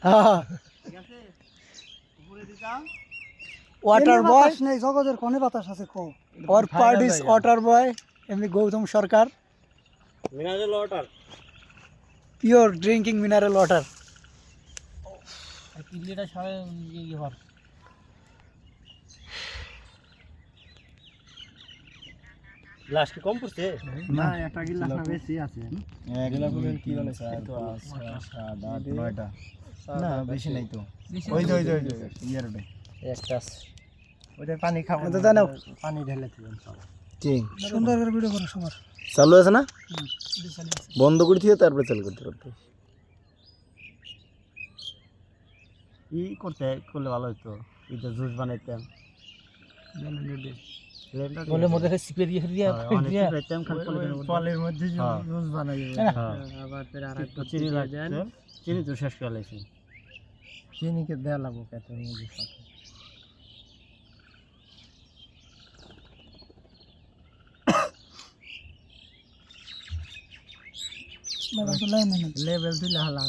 হ্যাঁ ওয়াটার বয় নেই জগতের কোনে বাতাস আছে কো ওর পার্ট ইজ ওয়াটার বয় এমনি Gautam Sarkar mineral water pure drinking mineral water কিডনিটা সারা ইয়ে হর গ্লাস কি কম পড়ছে না একটা গিলাস না বেশি আছে গিলাগুলো কি বলে স্যার তো 7 8 9টা না বেশি নাই তো ওই যে ইয়ার ওটা একটা ওইটা পানি খাবো তো জানো পানি ঢেলে দিবেন সব কি সুন্দর করে ভিডিও করো সবার চালু আছে না বন্ধ করে দিয়ে তারপরে চালু করতে করতে ই করলে ভালো হতো এটা জুস বানাইতাম বলে মধ্যে সিপে দিয়ে ফলের মধ্যে জুস বানাই আবার ফের আরেকটু চিনি লাগবে চিনি তো শেষ করে লাইছি চিনিকে দেয়া লাগবো পেটের মধ্যে সাথে লেভেল দিলে হালা